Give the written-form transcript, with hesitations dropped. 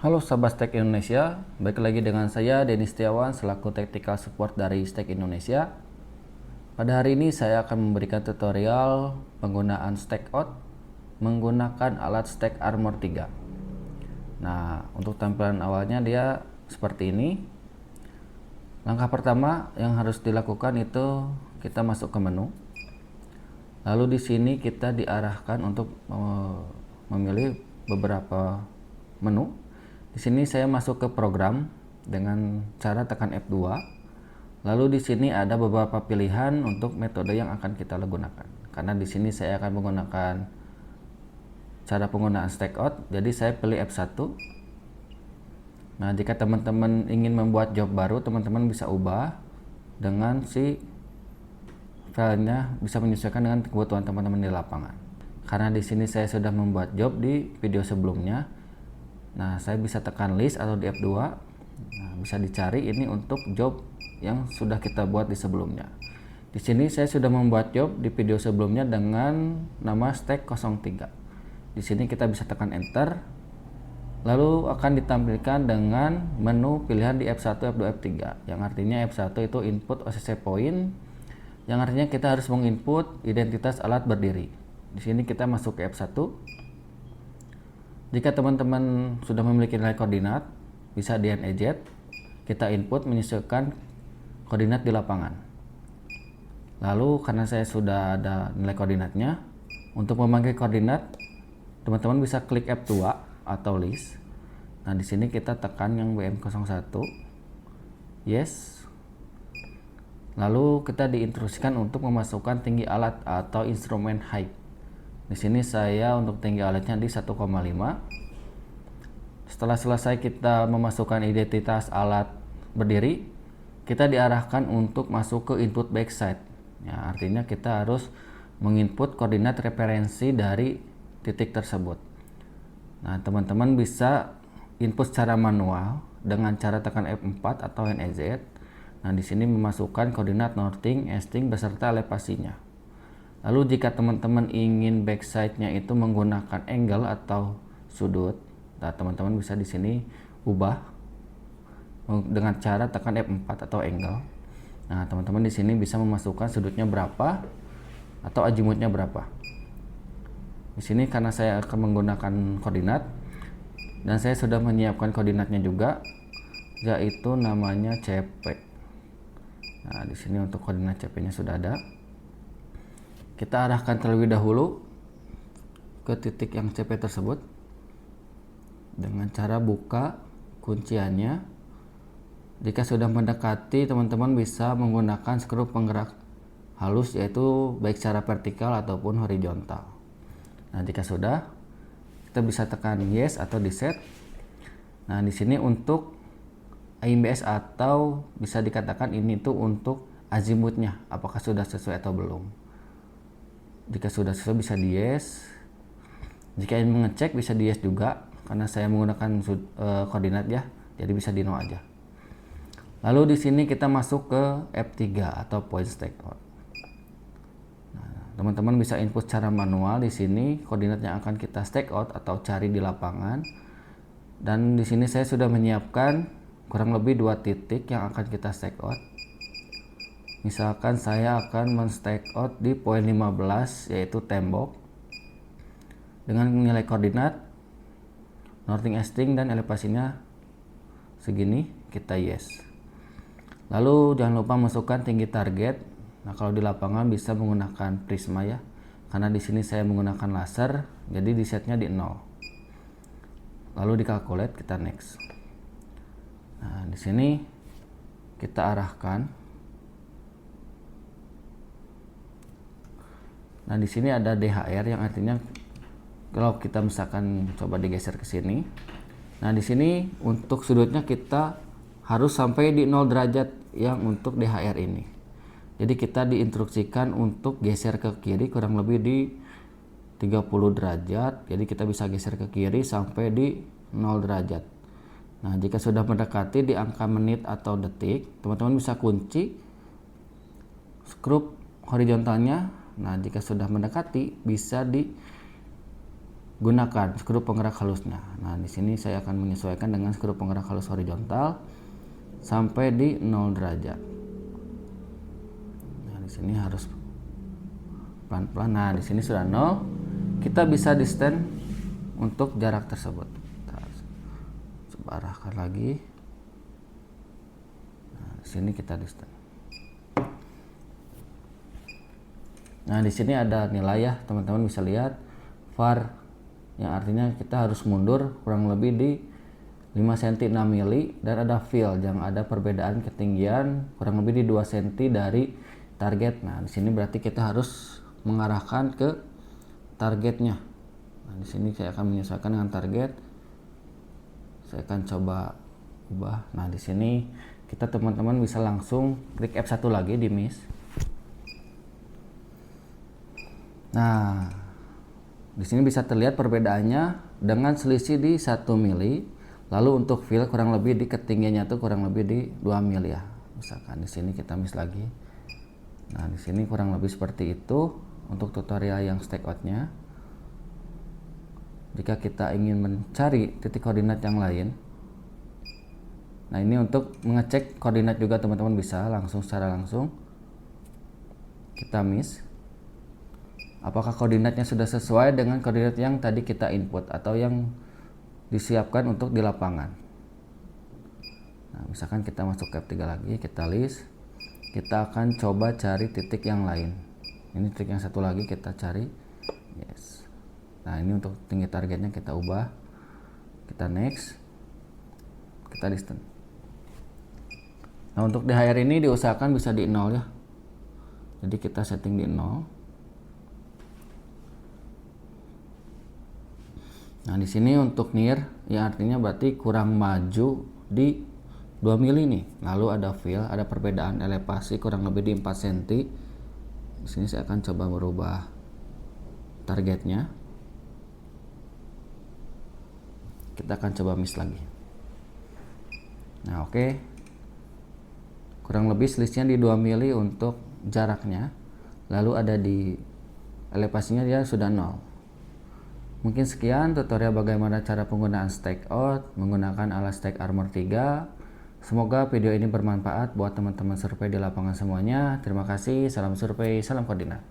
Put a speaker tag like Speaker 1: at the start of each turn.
Speaker 1: Halo sahabat Stek Indonesia, balik lagi dengan saya Denny Setiawan selaku Technical Support dari Stek Indonesia. Pada hari ini saya akan memberikan tutorial penggunaan Stack Out menggunakan alat Stack Armor 3. Nah, untuk tampilan awalnya dia seperti ini. Langkah pertama yang harus dilakukan itu kita masuk ke menu. Lalu di sini kita diarahkan untuk memilih beberapa menu. Di sini saya masuk ke program dengan cara tekan F2. Lalu di sini ada beberapa pilihan untuk metode yang akan kita gunakan. Karena di sini saya akan menggunakan cara penggunaan Stack Out, jadi saya pilih F1. Nah, jika teman-teman ingin membuat job baru, teman-teman bisa ubah dengan si filenya bisa menyesuaikan dengan kebutuhan teman-teman di lapangan. Karena di sini saya sudah membuat job di video sebelumnya. Nah, saya bisa tekan list atau di F2. Nah, bisa dicari ini untuk job yang sudah kita buat di sebelumnya. Di sini saya sudah membuat job di video sebelumnya dengan nama Stack 03. Di sini kita bisa tekan enter. Lalu akan ditampilkan dengan menu pilihan di F1, F2, F3. Yang artinya F1 itu input OCC point. Yang artinya kita harus menginput identitas alat berdiri. Di sini kita masuk ke F1. Jika teman-teman sudah memiliki nilai koordinat, bisa di NEZ, kita input menyesuaikan koordinat di lapangan. Lalu karena saya sudah ada nilai koordinatnya, untuk memanggil koordinat, teman-teman bisa klik F2 atau list. Nah, di sini kita tekan yang WM01, yes. Lalu kita diinstruksikan untuk memasukkan tinggi alat atau instrumen height. Di sini saya untuk tinggi alatnya di 1,5. Setelah selesai kita memasukkan identitas alat berdiri, kita diarahkan untuk masuk ke input backside. Ya, artinya kita harus menginput koordinat referensi dari titik tersebut. Nah, teman-teman bisa input secara manual dengan cara tekan F4 atau NEZ. Nah, di sini memasukkan koordinat northing, easting beserta elevasinya. Lalu jika teman-teman ingin backside-nya itu menggunakan angle atau sudut, nah teman-teman bisa di sini ubah dengan cara tekan F4 atau angle. Nah, teman-teman di sini bisa memasukkan sudutnya berapa atau azimutnya berapa. Di sini karena saya akan menggunakan koordinat dan saya sudah menyiapkan koordinatnya juga, yaitu namanya CP. Nah, di sini untuk koordinat CP-nya sudah ada. Kita arahkan terlebih dahulu ke titik yang CP tersebut dengan cara buka kunciannya. Jika sudah mendekati, teman-teman bisa menggunakan skru penggerak halus, yaitu baik secara vertikal ataupun horizontal. Nah, jika sudah, kita bisa tekan yes atau di set. Nah, di sini untuk AIMBS atau bisa dikatakan ini tuh untuk azimutnya, apakah sudah sesuai atau belum. Jika sudah sesuai bisa di yes. Jika ingin mengecek bisa di yes juga, karena saya menggunakan koordinat ya, jadi bisa di no aja. Lalu di sini kita masuk ke F3 atau point stack out. Nah, teman-teman bisa input secara manual di sini koordinat yang akan kita stack out atau cari di lapangan. Dan di sini saya sudah menyiapkan kurang lebih 2 titik yang akan kita stack out. Misalkan saya akan men-stack out di poin 15, yaitu tembok, dengan nilai koordinat northing, easting dan elevasinya segini, kita yes. Lalu jangan lupa masukkan tinggi target. Nah, kalau di lapangan bisa menggunakan prisma ya, karena di sini saya menggunakan laser, jadi di setnya di 0. Lalu dikalkulate, kita next. Nah, di sini kita arahkan. Nah, di sini ada DHR yang artinya kalau kita misalkan coba digeser ke sini. Nah, di sini untuk sudutnya kita harus sampai di 0 derajat yang untuk DHR ini. Jadi kita diinstruksikan untuk geser ke kiri kurang lebih di 30 derajat. Jadi kita bisa geser ke kiri sampai di 0 derajat. Nah, jika sudah mendekati di angka menit atau detik, teman-teman bisa kunci skru horizontalnya. Nah, jika sudah mendekati bisa gunakan skru penggerak halusnya. Nah, di sini saya akan menyesuaikan dengan skru penggerak halus horizontal sampai di 0 derajat. Nah, di sini harus pelan-pelan. Nah, di sini sudah 0. Kita bisa distance untuk jarak tersebut. Kita coba arahkan lagi. Nah, di sini kita distance. Nah, di sini ada nilai ya, teman-teman bisa lihat var, yang artinya kita harus mundur kurang lebih di 5 cm 6 mili, dan ada fill yang ada perbedaan ketinggian kurang lebih di 2 cm dari target. Nah, di sini berarti kita harus mengarahkan ke targetnya. Nah, di sini saya akan menyesuaikan dengan target. Saya akan coba ubah. Nah, di sini kita teman-teman bisa langsung klik F1 lagi di MIS. Nah, di sini bisa terlihat perbedaannya dengan selisih di 1 mili. Lalu untuk fill kurang lebih di ketinggiannya tuh kurang lebih di 2 mili ya. Misalkan di sini kita MIS lagi. Nah, di sini kurang lebih seperti itu untuk tutorial yang stack out-nya. Jika kita ingin mencari titik koordinat yang lain. Nah, ini untuk mengecek koordinat juga teman-teman bisa secara langsung. Kita MIS. Apakah koordinatnya sudah sesuai dengan koordinat yang tadi kita input atau yang disiapkan untuk di lapangan. Nah, misalkan kita masuk ke F3 lagi, kita list, kita akan coba cari titik yang lain. Ini titik yang satu lagi kita cari. Yes. Nah, ini untuk tinggi targetnya kita ubah. Kita next. Kita distance. Nah, untuk di higher ini diusahakan bisa di 0 ya. Jadi kita setting di 0. Nah, di sini untuk near ya artinya berarti kurang maju di 2 mili nih. Lalu ada fill, ada perbedaan elevasi kurang lebih di 4 cm. Di sini saya akan coba merubah targetnya. Kita akan coba MIS lagi. Nah, oke. Kurang lebih selisihnya di 2 mili untuk jaraknya. Lalu ada di elevasinya dia sudah 0. Mungkin sekian tutorial bagaimana cara penggunaan stack out menggunakan alat stack armor 3. Semoga video ini bermanfaat buat teman-teman survei di lapangan semuanya. Terima kasih, salam survei, salam koordinat.